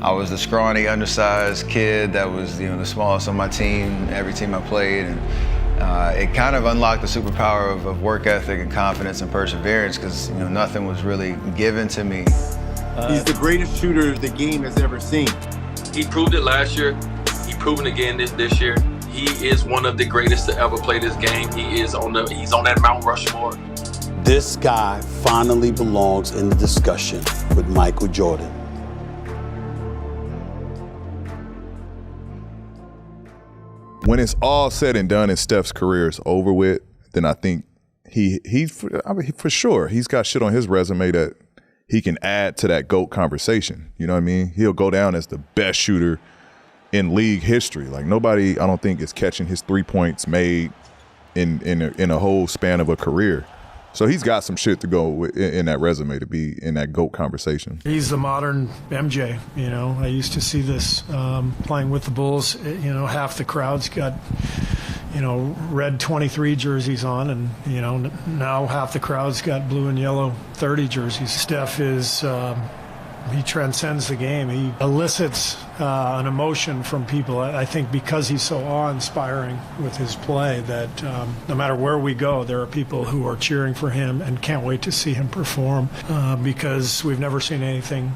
I was the scrawny, undersized kid that was, the smallest on my team, every team I played, and it kind of unlocked the superpower of work ethic and confidence and perseverance because, nothing was really given to me. He's the greatest shooter the game has ever seen. He proved it last year. He proven again this year. He is one of the greatest to ever play this game. He's on that Mount Rushmore. This guy finally belongs in the discussion with Michael Jordan. When it's all said and done and Steph's career is over with, then I think for sure, he's got shit on his resume that he can add to that GOAT conversation. You know what I mean? He'll go down as the best shooter in league history. Like nobody, I don't think, is catching his 3 points made in a whole span of a career. So he's got some shit to go in that resume to be in that GOAT conversation. He's the modern MJ. I used to see this playing with the Bulls. Half the crowd's got, red 23 jerseys on, and, now half the crowd's got blue and yellow 30 jerseys. Steph is, he transcends the game. He elicits an emotion from people, I think, because he's so awe-inspiring with his play that no matter where we go, there are people who are cheering for him and can't wait to see him perform because we've never seen anything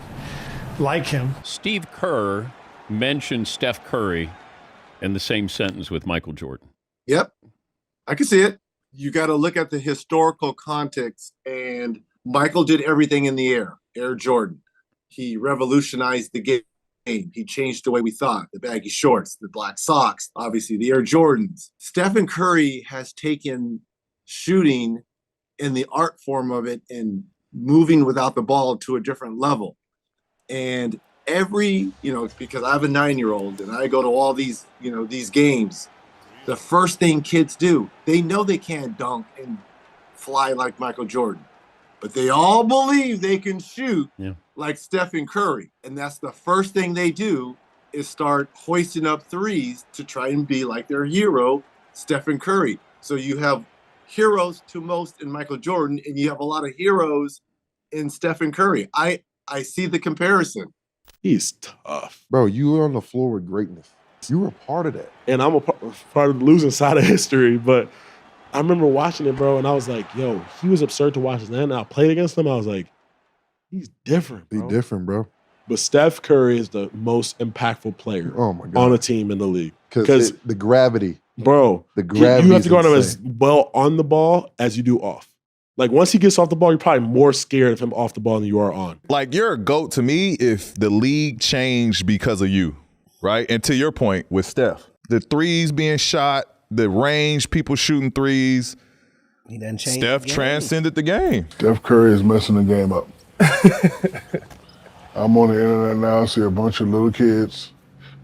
like him. Steve Kerr mentioned Steph Curry in the same sentence with Michael Jordan. Yep, I can see it. You got to look at the historical context, and Michael did everything in the Air Jordan. He revolutionized the game. He changed the way we thought. The baggy shorts, the black socks, obviously the Air Jordans. Stephen Curry has taken shooting in the art form of it and moving without the ball to a different level. And because I have a 9-year-old and I go to all these, these games, the first thing kids do, they know they can't dunk and fly like Michael Jordan, but they all believe they can shoot like Stephen Curry. And that's the first thing they do is start hoisting up threes to try and be like their hero, Stephen Curry. So you have heroes to most in Michael Jordan, and you have a lot of heroes in Stephen Curry. I see the comparison. He's tough. Bro, you were on the floor with greatness. You were a part of that. And I'm a part of the losing side of history, but I remember watching it, bro, and I was like, yo, he was absurd to watch. And then I played against him, I was like, he's different, bro. He's different, bro. But Steph Curry is the most impactful player on a team in the league. Because the gravity. Bro, the gravity. You have to go on him as well on the ball as you do off. Like, once he gets off the ball, you're probably more scared of him off the ball than you are on. Like, you're a GOAT to me if the league changed because of you, right? And to your point with Steph, the threes being shot, the range, people shooting threes, he done changed Steph transcended the game. Steph Curry is messing the game up. I'm on the internet now, see a bunch of little kids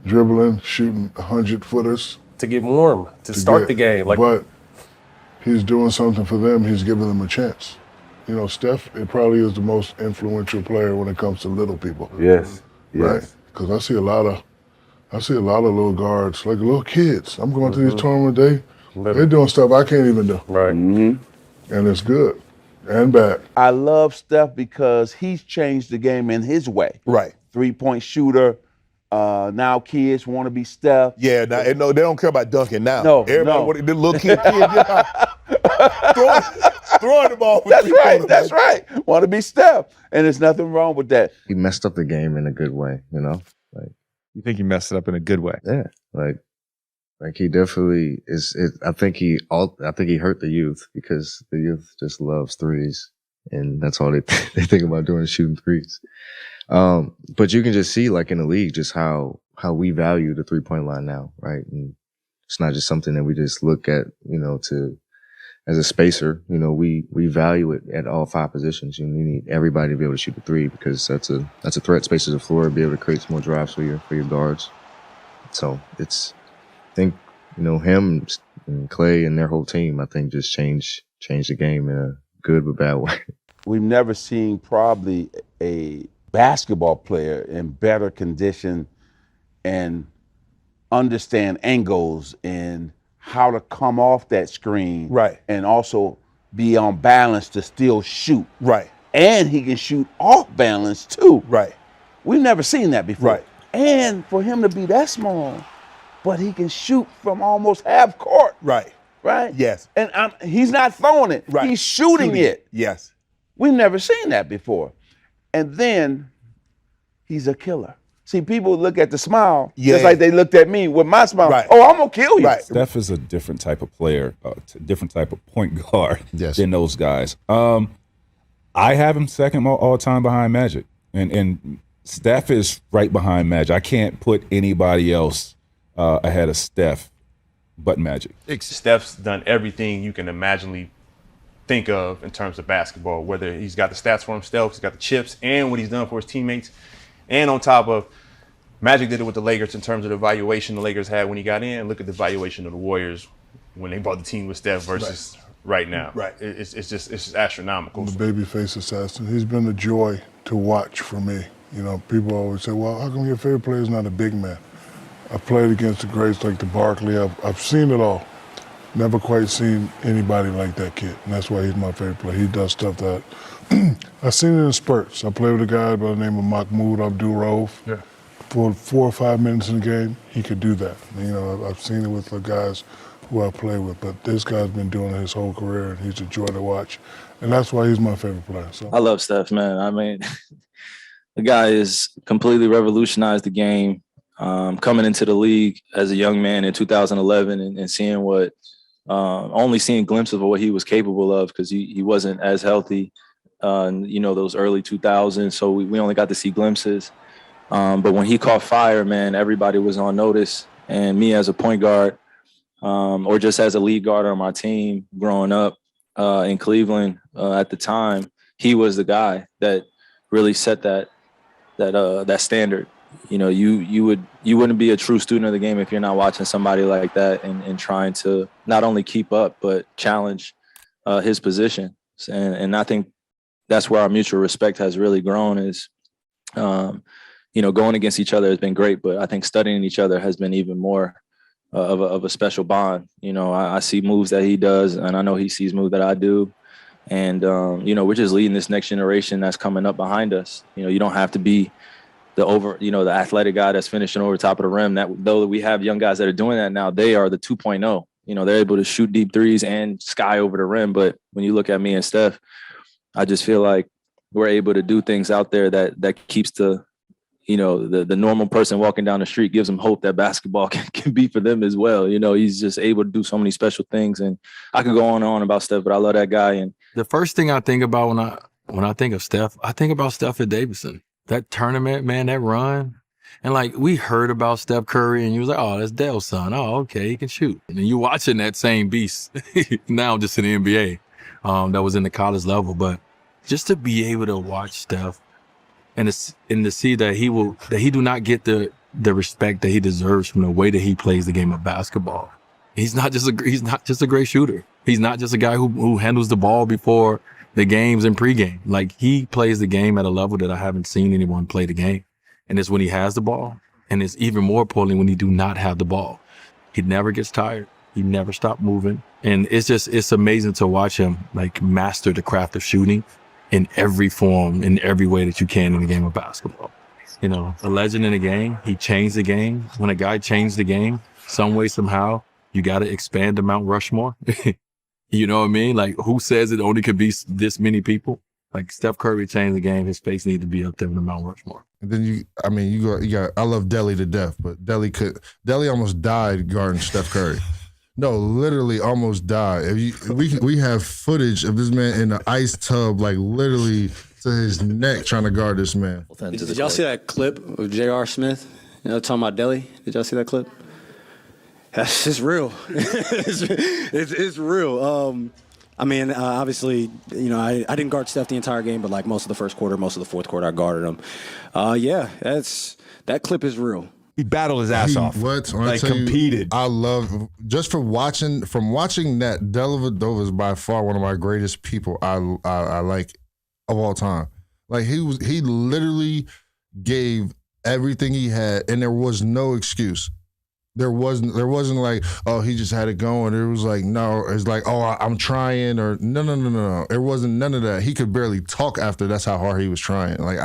dribbling, shooting 100-footers. To get warm, to start the game. But he's doing something for them. He's giving them a chance. Steph, it probably is the most influential player when it comes to little people. Yes. Right? Because I see a lot of little guards, like little kids. I'm going to these tournaments, they're doing stuff I can't even do. Right. Mm-hmm. And it's good and bad. I love Steph because he's changed the game in his way. Right. 3-point shooter. Now kids want to be Steph. Yeah, they don't care about dunking now. No, everybody, the little kid throwing the ball. That's right. Want to be Steph, and there's nothing wrong with that. He messed up the game in a good way, Like, you think he messed it up in a good way? Yeah, like he definitely is. I think he hurt the youth because the youth just loves threes, and that's all they think about doing is shooting threes. But you can just see, like, in the league, just how we value the 3-point line now, right? And it's not just something that we just look at, as a spacer. We value it at all 5 positions. You need everybody to be able to shoot the 3 because that's a threat. Spaces the floor, be able to create some more drives for your guards. So I think him and Clay and their whole team, I think, just changed the game in a good but bad way. We've never seen probably a basketball player in better condition and understand angles and how to come off that screen, right, and also be on balance to still shoot, right, and he can shoot off balance too, right. We've never seen that before, right. And for him to be that small, but he can shoot from almost half court. Right. Right? Yes. And he's not throwing it. Right. He's shooting it. Yes. We've never seen that before. And then he's a killer. See, people look at the smile just like they looked at me with my smile. Right. Oh, I'm going to kill you. Right. Steph is a different type of player, different type of point guard than those guys. I have him second all time behind Magic. And Steph is right behind Magic. I can't put anybody else ahead of Steph but Magic. Steph's done everything you can imaginably think of in terms of basketball, whether he's got the stats for himself, he's got the chips, and what he's done for his teammates. And on top of, Magic did it with the Lakers in terms of the evaluation the Lakers had when he got in. Look at the evaluation of the Warriors when they bought the team with Steph versus right now. Right. It's just astronomical. The babyface assassin. He's been a joy to watch for me. You know, people always say, well, how come your favorite player is not a big man? I've played against the greats like the Barkley. I've seen it all. Never quite seen anybody like that kid, and that's why he's my favorite player. He does stuff that I've seen it in spurts. I played with a guy by the name of Mahmoud Abdul-Rauf. Yeah. For 4 or 5 minutes in the game, he could do that. You know, I've seen it with the guys who I play with, but this guy's been doing it his whole career, and he's a joy to watch, and that's why he's my favorite player. So I love Steph, man. I mean, the guy has completely revolutionized the game. Coming into the league as a young man in 2011 and seeing what, only seeing glimpses of what he was capable of because he wasn't as healthy, you know, those early 2000s. So we only got to see glimpses. But when he caught fire, man, everybody was on notice. And me as a point guard or just as a lead guard on my team growing up in Cleveland at the time, he was the guy that really set that standard. You know, you wouldn't be a true student of the game if you're not watching somebody like that and trying to not only keep up but challenge his position. And I think that's where our mutual respect has really grown. Is you know, going against each other has been great, but I think studying each other has been even more of a special bond. You know, I see moves that he does, and I know he sees moves that I do. And you know, we're just leading this next generation that's coming up behind us. You know, you don't have to be the athletic guy that's finishing over top of the rim. That though we have young guys that are doing that now, they are the 2.0. You know, they're able to shoot deep threes and sky over the rim. But when you look at me and Steph, I just feel like we're able to do things out there that keeps the normal person walking down the street, gives them hope that basketball can be for them as well. You know, he's just able to do so many special things. And I could go on and on about Steph, but I love that guy. And the first thing I think about when I think of Steph, I think about Stephen Davidson. That tournament, man, that run. And like we heard about Steph Curry and you was like, oh, that's Dale's son. Oh, okay, he can shoot. And then you watching that same beast now just in the NBA that was in the college level. But just to be able to watch Steph and to see that he do not get the respect that he deserves from the way that he plays the game of basketball. He's not just a great shooter. He's not just a guy who handles the ball before the games and pregame. Like he plays the game at a level that I haven't seen anyone play the game. And it's when he has the ball, and it's even more importantly when he do not have the ball. He never gets tired. He never stopped moving. And it's amazing to watch him like master the craft of shooting in every form, in every way that you can in the game of basketball. You know, a legend in the game, he changed the game. When a guy changed the game, some way, somehow, you got to expand the Mount Rushmore. You know what I mean? Like, who says it only could be this many people? Like, Steph Curry changed the game. His face needs to be up there in the Mount Rushmore. And then you got. I love Delly to death, but Delly almost died guarding Steph Curry. No, literally almost died. We have footage of this man in an ice tub, like literally to his neck, trying to guard this man. Did y'all see that clip of J.R. Smith? You know, talking about Delly? Did y'all see that clip? It's real. it's real. I mean, obviously, you know, I didn't guard Steph the entire game, but like most of the first quarter, most of the fourth quarter, I guarded him. Yeah, that clip is real. He battled his ass off. What? Like competed. I love just from watching that. Dellavedova is by far one of my greatest people I like of all time. Like he literally gave everything he had, and there was no excuse. There wasn't like, oh, he just had it going. It was like, no, it's like, oh, I'm trying, or no. It wasn't none of that. He could barely talk after. That's how hard he was trying. Like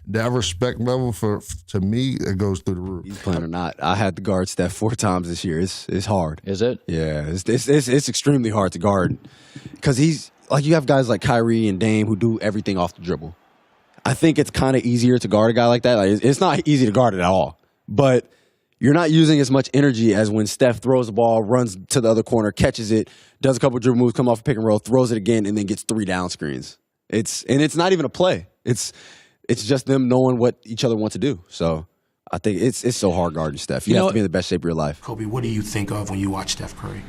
that respect level to me, it goes through the roof. He's playing or not, I had to guard Steph 4 times this year. It's hard. Is it? Yeah, it's extremely hard to guard because he's like, you have guys like Kyrie and Dame who do everything off the dribble. I think it's kind of easier to guard a guy like that. Like, it's not easy to guard it at all, but you're not using as much energy as when Steph throws the ball, runs to the other corner, catches it, does a couple dribble moves, come off a pick and roll, throws it again, and then gets 3 down screens. It's not even a play. It's just them knowing what each other want to do. So I think it's so hard guarding Steph. You have to be in the best shape of your life. Kobe, what do you think of when you watch Steph Curry?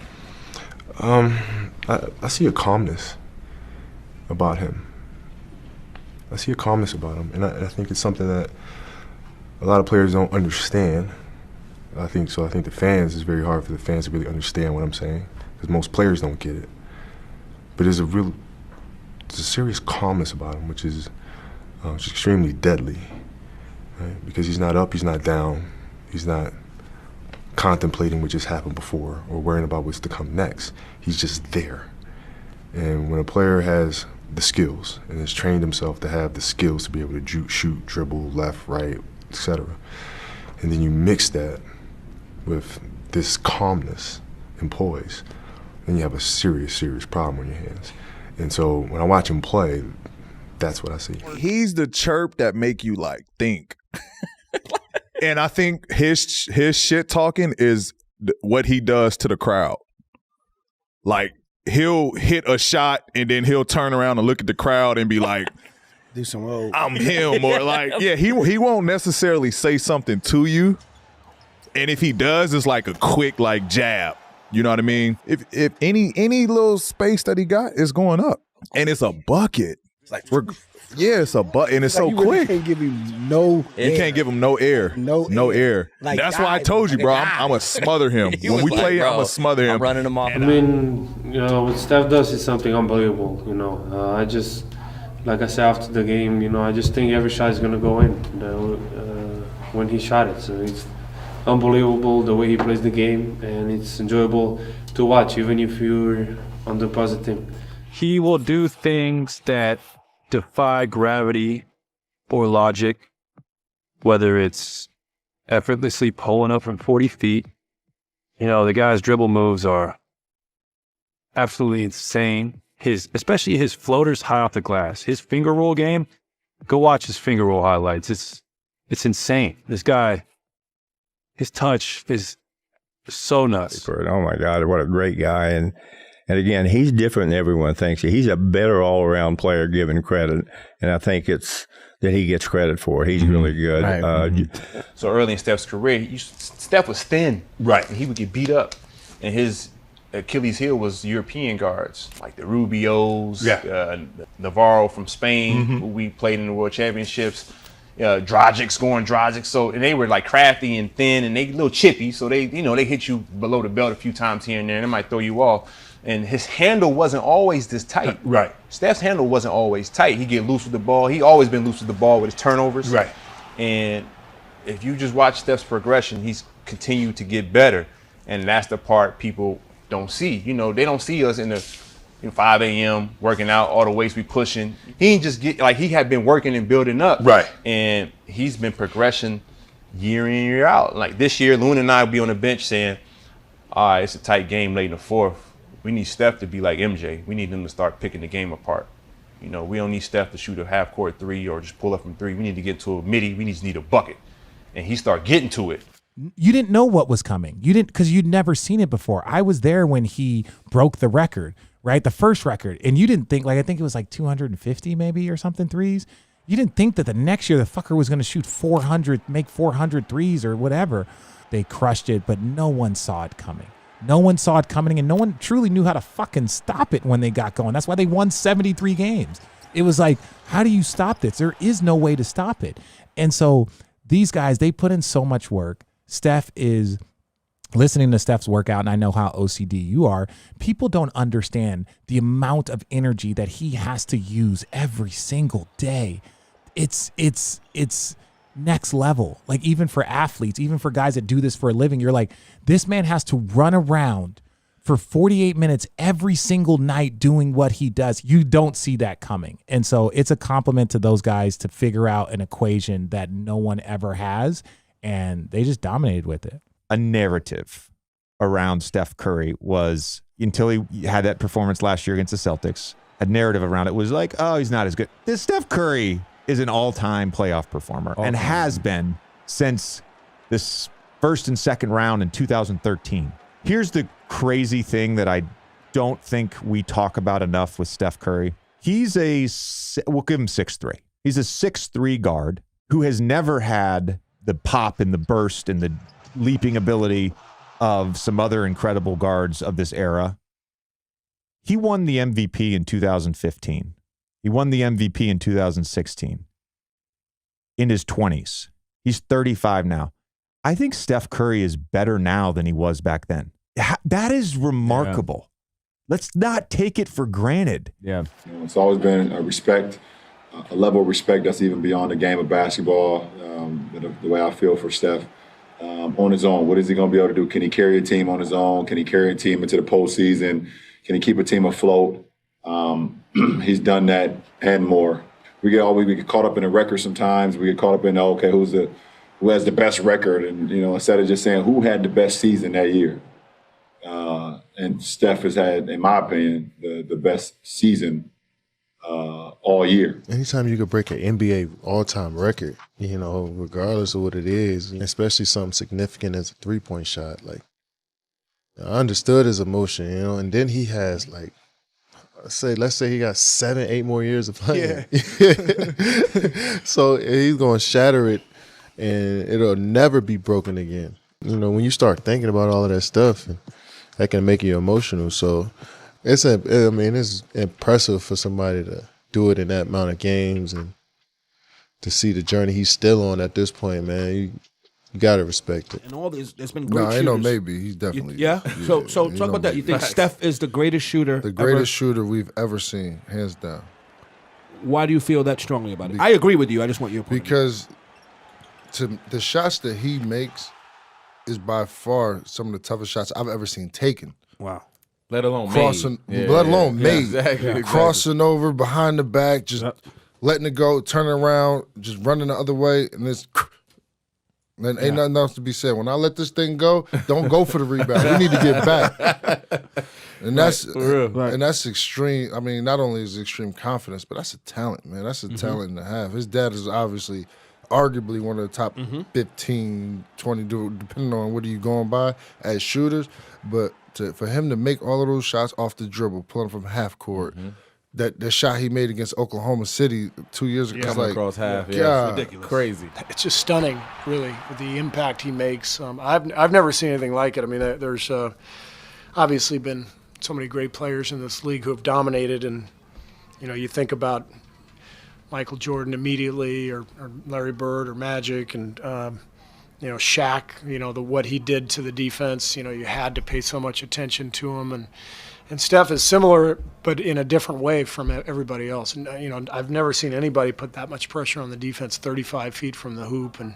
I see a calmness about him. I see a calmness about him, and I think it's something that a lot of players don't understand. I think the fans, it's very hard for the fans to really understand what I'm saying, because most players don't get it. But there's a serious calmness about him, which is extremely deadly, right? Because he's not up, he's not down, he's not contemplating what just happened before or worrying about what's to come next. He's just there. And when a player has the skills and has trained himself to have the skills to be able to shoot, dribble, left, right, etc., and then you mix that with this calmness and poise, then you have a serious problem on your hands. And so when I watch him play, that's what I see. He's the chirp that make you like think. And I think his shit talking is what he does to the crowd. Like, he'll hit a shot and then he'll turn around and look at the crowd and be like, do some old. I'm him, or like, yeah, he won't necessarily say something to you. And if he does, it's like a quick like jab. You know what I mean? If any little space that he got is going up, and it's a bucket. It's like it's a bucket, and it's so quick. You can't give him no. You can't give him no air. No air. Like, that's why I told you, bro. I'm gonna smother him when we play. I'm gonna smother him. I'm running him off. I mean, what Steph does is something unbelievable. I just, like I said after the game, I just think every shot is gonna go in when he shot it. So it's unbelievable the way he plays the game, and it's enjoyable to watch, even if you're on the opposite team. He will do things that defy gravity or logic, whether it's effortlessly pulling up from 40 feet. The guy's dribble moves are absolutely insane. Especially his floaters high off the glass. His finger roll game, go watch his finger roll highlights. It's insane. This guy, his touch is so nuts. Oh my God, what a great guy. And again, he's different than everyone thinks. He's a better all-around player given credit. And I think it's that he gets credit for. He's really good. Right. So early in Steph's career, Steph was thin. Right. And he would get beat up. And his Achilles heel was European guards, like the Rubios, Navarro from Spain, who we played in the World Championships. Dragic scoring Dragic, and they were like crafty and thin, and they a little chippy, so they hit you below the belt a few times here and there, and it might throw you off. And his handle wasn't always this tight. Right. Steph's handle wasn't always tight. He get loose with the ball. He always been loose with the ball with his turnovers. Right. And if you just watch Steph's progression, he's continued to get better, and that's the part people don't see. They don't see us in the 5 a.m. working out, all the weights we pushing. He ain't just he had been working and building up. Right. And he's been progression year in, year out. Like this year, Loon and I will be on the bench saying, all right, it's a tight game late in the fourth. We need Steph to be like MJ. We need him to start picking the game apart. We don't need Steph to shoot a half-court three or just pull up from three. We need to get to a midi. We just need a bucket. And he start getting to it. You didn't know what was coming. You didn't, because you'd never seen it before. I was there when he broke the record. Right, the first record, and you didn't think, I think it was like 250 maybe or something threes. You didn't think that the next year the fucker was going to shoot 400, make 400 threes or whatever. They crushed it, but no one saw it coming. No one saw it coming, and no one truly knew how to fucking stop it when they got going. That's why they won 73 games. It was like, how do you stop this? There is no way to stop it. And so these guys, they put in so much work. Steph is listening to Steph's workout, and I know how OCD you are, people don't understand the amount of energy that he has to use every single day. It's next level. Like even for athletes, even for guys that do this for a living, you're like, this man has to run around for 48 minutes every single night doing what he does. You don't see that coming. And so it's a compliment to those guys to figure out an equation that no one ever has. And they just dominated with it. A narrative around Steph Curry was, until he had that performance last year against the Celtics, a narrative around it was like, oh, he's not as good. This Steph Curry is an all-time playoff performer and has been since this first and second round in 2013. Here's the crazy thing that I don't think we talk about enough with Steph Curry. We'll give him 6'3". He's a 6'3" guard who has never had the pop and the burst and the leaping ability of some other incredible guards of this era. He won the MVP in 2015. He won the MVP in 2016. In his 20s. He's 35 now. I think Steph Curry is better now than he was back then. That is remarkable. Yeah. Let's not take it for granted. Yeah. It's always been a respect, a level of respect that's even beyond the game of basketball. The way I feel for Steph. On his own, what is he going to be able to do? Can he carry a team on his own? Can he carry a team into the postseason? Can he keep a team afloat? He's done that and more. We get caught up in the record sometimes. We get caught up in, who has the best record? And, instead of just saying who had the best season that year. And Steph has had, in my opinion, the best season all year. Anytime you could break an NBA all-time record, regardless of what it is, especially something significant as a three-point shot, like, I understood his emotion, and then he has, like, let's say he got 7-8 more years of playing. Yeah. So he's going to shatter it, and it'll never be broken again. When you start thinking about all of that stuff, that can make you emotional. So it's impressive for somebody to do it in that amount of games and to see the journey he's still on at this point, man. You got to respect it. And all there's been great shooters. I know maybe. He's definitely. Yeah? So talk about that. You think Steph is the greatest shooter The greatest shooter we've ever seen, hands down. Why do you feel that strongly about it? I agree with you. I just want your point. Because the shots that he makes is by far some of the toughest shots I've ever seen taken. Wow. Let alone crossing, made. Let alone made. Exactly. Crossing over behind the back, just letting it go, turning around, just running the other way, and it's. Then ain't nothing else to be said. When I let this thing go, don't go for the rebound. We need to get back. And that's and that's extreme. I mean, not only is it extreme confidence, but that's a talent, man. That's a talent and a half. His dad is obviously arguably one of the top 15, 20, depending on what are you going by as shooters. But for him to make all of those shots off the dribble, pulling from half court, that shot he made against Oklahoma City 2 years ago, coming across half, it's ridiculous, crazy. It's just stunning, really, with the impact he makes. I've never seen anything like it. I mean, there's obviously been so many great players in this league who have dominated, and you think about Michael Jordan immediately, or Larry Bird, or Magic, and Shaq. What he did to the defense. You had to pay so much attention to him, and Steph is similar, but in a different way from everybody else. And I've never seen anybody put that much pressure on the defense 35 feet from the hoop and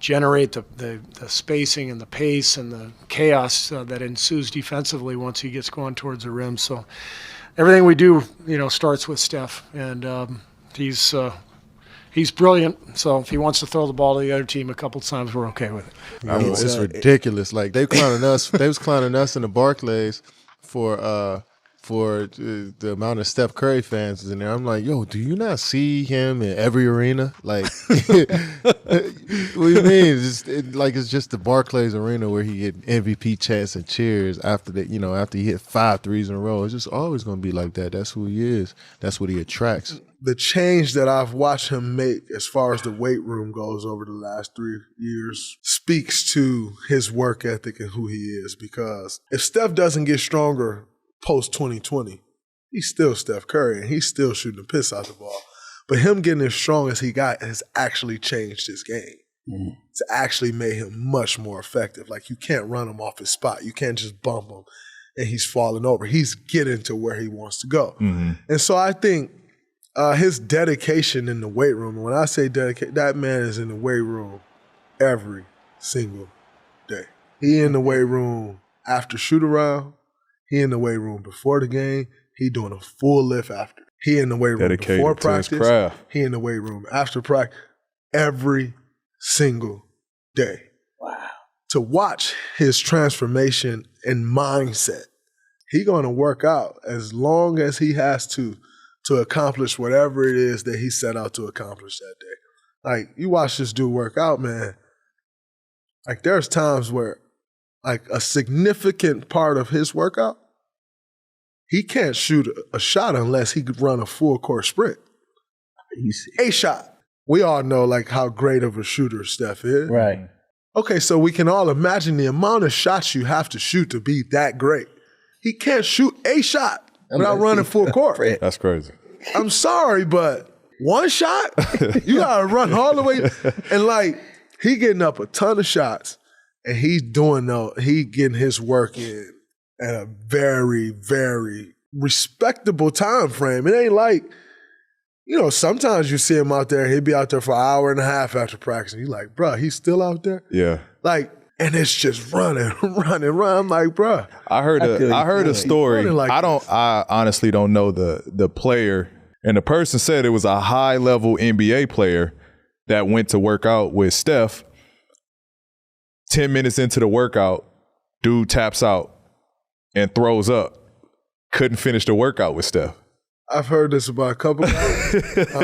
generate the spacing and the pace and the chaos that ensues defensively once he gets going towards the rim. So everything we do, starts with Steph, and he's brilliant. So if he wants to throw the ball to the other team a couple times, we're okay with it. It's ridiculous. Like they clowning us. They was clowning us in the Barclays for the amount of Steph Curry fans is in there. I'm like, yo, do you not see him in every arena? Like, what do you mean? It's just the Barclays Arena where he get MVP chants and cheers after that. After he hit 5 threes in a row. It's just always going to be like that. That's who he is. That's what he attracts. The change that I've watched him make as far as the weight room goes over the last 3 years speaks to his work ethic and who he is. Because if Steph doesn't get stronger post-2020, he's still Steph Curry and he's still shooting the piss out the ball. But him getting as strong as he got has actually changed his game. It's actually made him much more effective. Like, you can't run him off his spot. You can't just bump him and he's falling over. He's getting to where he wants to go. And so I think His dedication in the weight room. And when I say dedicate, that man is in the weight room every single day. He in the weight room after shoot around. He in the weight room before the game. He doing a full lift after. He in the weight room Dedicated before to his practice. craft. He in the weight room after practice every single day. Wow. To watch his transformation and mindset, he going to work out as long as he has to accomplish whatever it is that he set out to accomplish that day. Like, you watch this dude work out, man. Like, there's times where, like, a significant part of his workout, he can't shoot a shot unless he could run a full court sprint. A shot. We all know, like, how great of a shooter Steph is. Right. Okay, so we can all imagine the amount of shots you have to shoot to be that great. He can't shoot a shot without running full court. That's crazy. I'm sorry, but one shot, you gotta run all the way. And like, he getting up a ton of shots, and he getting his work in at a very, very respectable time frame. It ain't like, sometimes you see him out there, he'd be out there for an hour and a half after practice, and you're like, bruh, he's still out there? Yeah. Like, and it's just running. I'm like, bruh. I heard a story. Like I honestly don't know the player, and the person said it was a high level NBA player that went to work out with Steph. 10 minutes into the workout, dude taps out and throws up. Couldn't finish the workout with Steph. I've heard this about a couple guys.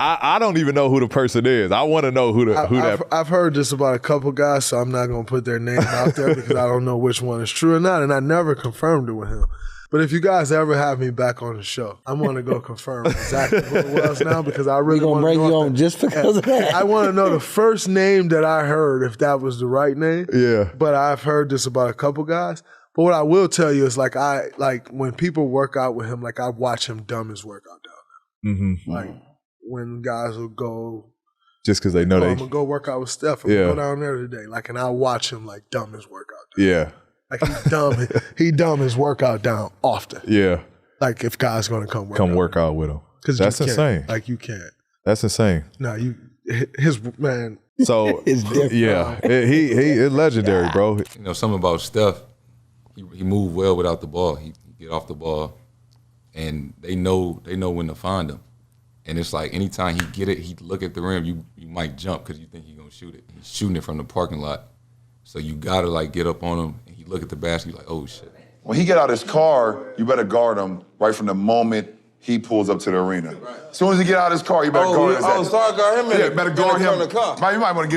I don't even know who the person is. I want to know who that. I've heard this about a couple guys, so I'm not going to put their name out there because I don't know which one is true or not, and I never confirmed it with him. But if you guys ever have me back on the show, I'm going to go confirm exactly who it was now because I really want to bring you on just because of that. I want to know the first name that I heard, if that was the right name. Yeah. But I've heard this about a couple guys. But what I will tell you is, like, when people work out with him, like, I watch him dumb his workout down. Mm-hmm. Like, when guys will go, just because they know I'm gonna go work out with Steph. I'm gonna go down there today. Like, and I watch him like dumb his workout down. Yeah. Like, he dumb his workout down often. Yeah. Like, if guys gonna come work out with him. Because that's insane. Like, you can't. That's insane. No, his man. So it's different. Yeah, he is legendary, bro. Something about Steph. He moved well without the ball. He get off the ball, and they know when to find him. And it's like anytime he get it, he look at the rim. You might jump because you think he's gonna shoot it. He's shooting it from the parking lot, so you gotta like get up on him. And he look at the basket, you're like, oh shit. When he get out his car, you better guard him right from the moment he pulls up to the arena. As soon as he get out of his car, you better guard him. Start guard him. Yeah, better guard him. The car. You might want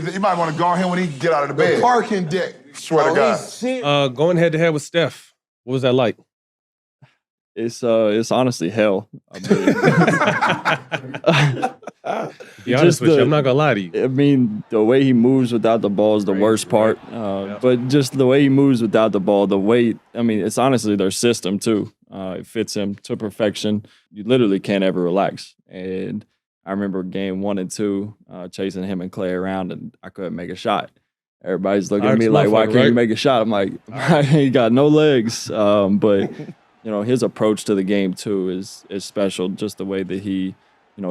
to guard him when he get out of the bed. The parking deck. Swear to God. Going head to head with Steph, what was that like? It's honestly hell. I mean, be honest with you, I'm not gonna lie to you. I mean, the way he moves without the ball is the worst part. But just the way he moves without the ball, it's honestly their system too. It fits him to perfection. You literally can't ever relax. And I remember game 1 and 2, chasing him and Clay around, and I couldn't make a shot. Everybody's looking at me like, why can't you make a shot? I'm like, I ain't got no legs. But his approach to the game too is special. Just the way that he,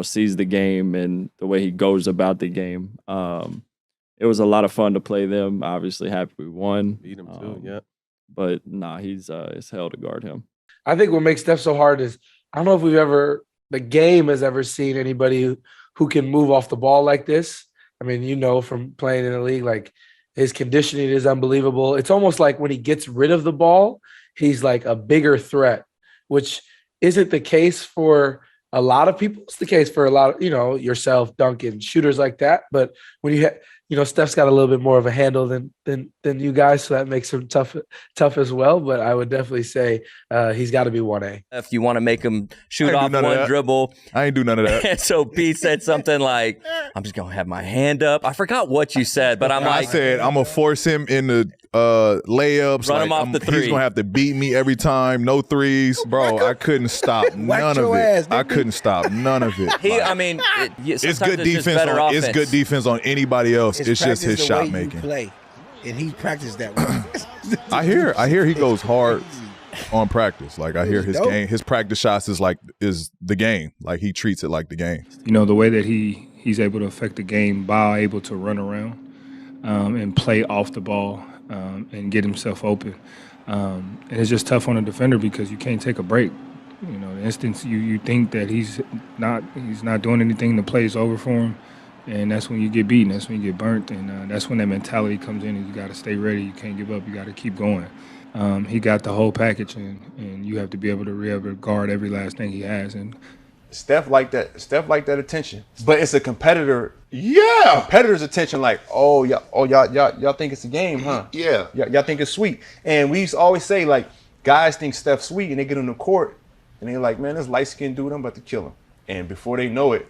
sees the game and the way he goes about the game. It was a lot of fun to play them. Obviously happy we won. Beat him too, yeah. But it's hell to guard him. I think what makes Steph so hard is, I don't know if the game has ever seen anybody who can move off the ball like this. I mean, from playing in the league, like, his conditioning is unbelievable. It's almost like when he gets rid of the ball, he's like a bigger threat, which isn't the case for a lot of people. It's the case for a lot of, yourself, Duncan, shooters like that. But when Steph's got a little bit more of a handle than you guys, so that makes him tough as well. But I would definitely say he's got to be 1A. If you want to make him shoot off one dribble. I ain't do none of that. So Pete said something like, I'm just going to have my hand up. I forgot what you said, but I said, I'm going to force him in the layups. Run him off the three. He's going to have to beat me every time. No threes. Bro, I couldn't stop none of it. I couldn't stop none of it. It's good defense. It's good defense on anybody else. It's just his shot making. Play, and he practiced that way. I hear he goes hard. on practice. Like I hear his game, his practice shots is the game. Like he treats it like the game. You know, the way that he's able to affect the game by able to run around and play off the ball and get himself open. And it's just tough on a defender because you can't take a break. You know, the instance you think that he's not doing anything, the play's over for him, and that's when you get beaten. That's when you get burnt, and that's when that mentality comes in. And you got to stay ready. You can't give up. You got to keep going. He got the whole package, and you have to be able to guard every last thing he has. And Steph like that attention, but it's a competitor. Yeah, competitor's attention. Like, y'all think it's a game, huh? Yeah. Y'all think it's sweet. And we used to always say, like, guys think Steph's sweet, and they get on the court, and they're like, man, this light-skinned dude, I'm about to kill him. And before they know it,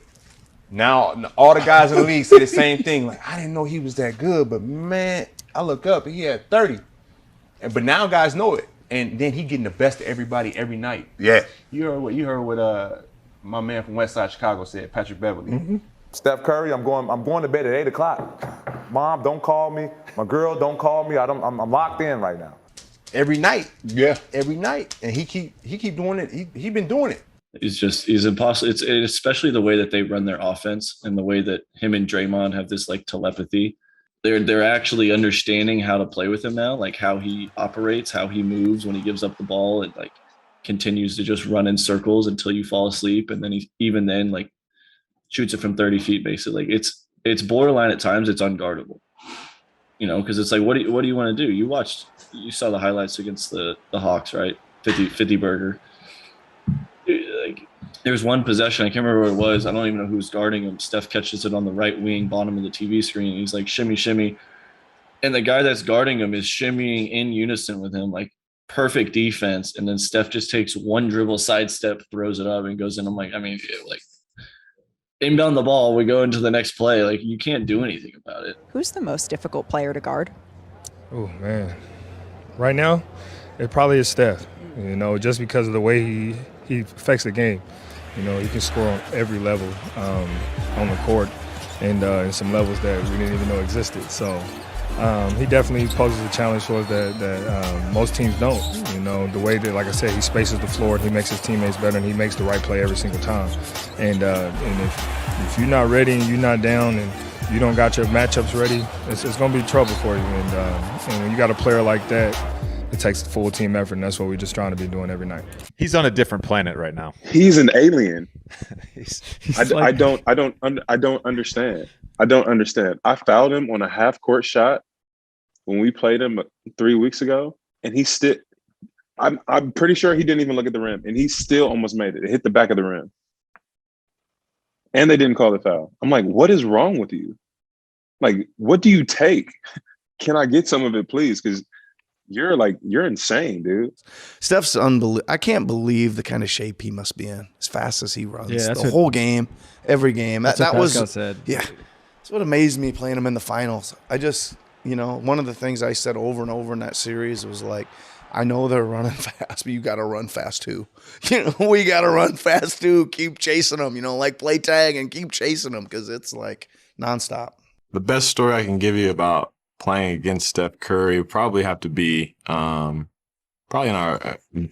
now all the guys in the league say the same thing. Like, I didn't know he was that good, but man, I look up and he had 30. But now guys know it, and then he getting the best of everybody every night. Yeah. You heard what my man from West Side Chicago said, Patrick Beverly. Mm-hmm. Steph Curry, I'm going to bed at 8 o'clock. Mom, don't call me. My girl, don't call me. I'm locked in right now. Every night. Yeah. Every night. And he keep doing it. He been doing it. He's impossible. It's especially the way that they run their offense and the way that him and Draymond have this like telepathy. They're actually understanding how to play with him now, like how he operates, how he moves when he gives up the ball. It like continues to just run in circles until you fall asleep, and then he even then like shoots it from 30 feet basically. Like it's borderline at times. It's unguardable, you know, because it's like what do you want to do? You saw the highlights against the Hawks, right? 50 burger. Like there's one possession, I can't remember what it was. I don't even know who's guarding him. Steph catches it on the right wing, bottom of the TV screen. And he's like shimmy, shimmy. And the guy that's guarding him is shimmying in unison with him, like perfect defense. And then Steph just takes one dribble, sidestep, throws it up and goes in. I'm like, I mean, like inbound the ball, we go into the next play. Like you can't do anything about it. Who's the most difficult player to guard? Oh, man. Right now, it probably is Steph, you know, just because of the way he affects the game. You know, he can score on every level on the court and in some levels that we didn't even know existed. So he definitely poses a challenge for us that most teams don't. You know, the way that, like I said, he spaces the floor and he makes his teammates better and he makes the right play every single time. And if you're not ready and you're not down and you don't got your matchups ready, it's going to be trouble for you. And when you got a player like that, it takes full team effort, and that's what we're just trying to be doing every night. He's on a different planet right now. He's an alien. I don't understand. I don't understand. I fouled him on a half-court shot when we played him 3 weeks ago, and he still. I'm pretty sure he didn't even look at the rim, and he still almost made it. It hit the back of the rim, and they didn't call the foul. I'm like, what is wrong with you? Like, what do you take? Can I get some of it, please? Because you're insane, dude. Steph's unbelievable. I can't believe the kind of shape he must be in as fast as he runs. Yeah, the whole game, every game. That was said. Yeah. That's what amazed me playing him in the finals. I just, you know, one of the things I said over and over in that series was like, I know they're running fast, but you got to run fast too. You know, we got to run fast too. Keep chasing them, you know, like play tag and keep chasing them because it's like nonstop. The best story I can give you about playing against Steph Curry would probably have to be probably in our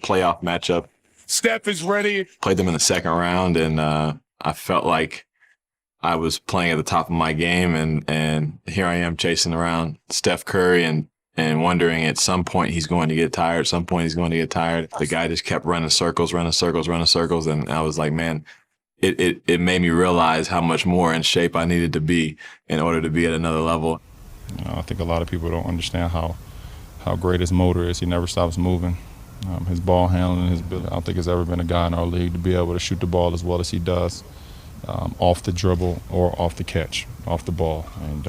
playoff matchup. Steph is ready. Played them in the second round, and I felt like I was playing at the top of my game, and here I am chasing around Steph Curry and wondering at some point he's going to get tired. At some point he's going to get tired. The guy just kept running circles, and I was like, man, it made me realize how much more in shape I needed to be in order to be at another level. You know, I think a lot of people don't understand how great his motor is. He never stops moving. His ball handling, his ability. I don't think there's ever been a guy in our league to be able to shoot the ball as well as he does, off the dribble or off the catch, off the ball. And,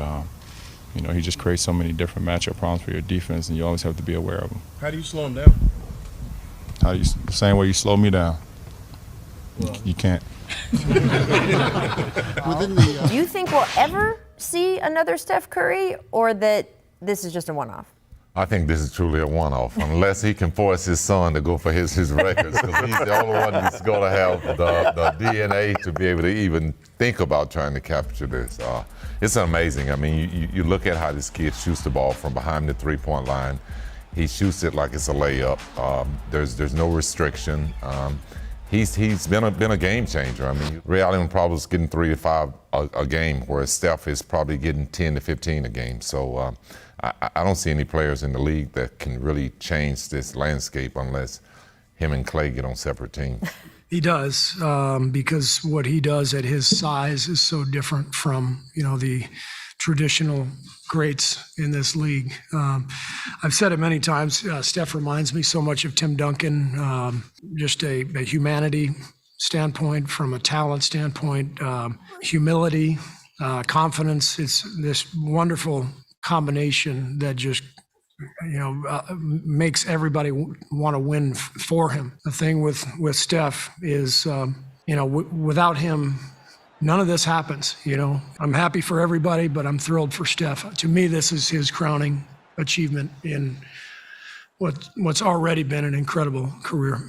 you know, he just creates so many different matchup problems for your defense, and you always have to be aware of them. How do you slow him down? The same way you slow me down. Well. You can't. Do you think we'll ever see another Steph Curry, or that this is just a one-off? I think this is truly a one-off, unless he can force his son to go for his records, because he's the only one that's going to have the DNA to be able to even think about trying to capture this. It's amazing. I mean, you look at how this kid shoots the ball from behind the three-point line. He shoots it like it's a layup. There's no restriction. He's been a game changer. I mean, Ray Allen probably is getting 3 to 5 a game, whereas Steph is probably getting 10 to 15 a game. So I don't see any players in the league that can really change this landscape unless him and Clay get on separate teams. He does, because what he does at his size is so different from, the traditional greats in this league. I've said it many times, Steph reminds me so much of Tim Duncan, just a humanity standpoint, from a talent standpoint, humility, confidence. It's this wonderful combination that just makes everybody want to win for him. The thing with Steph is, without him, none of this happens. I'm happy for everybody, but I'm thrilled for Steph. To me, this is his crowning achievement in what's already been an incredible career.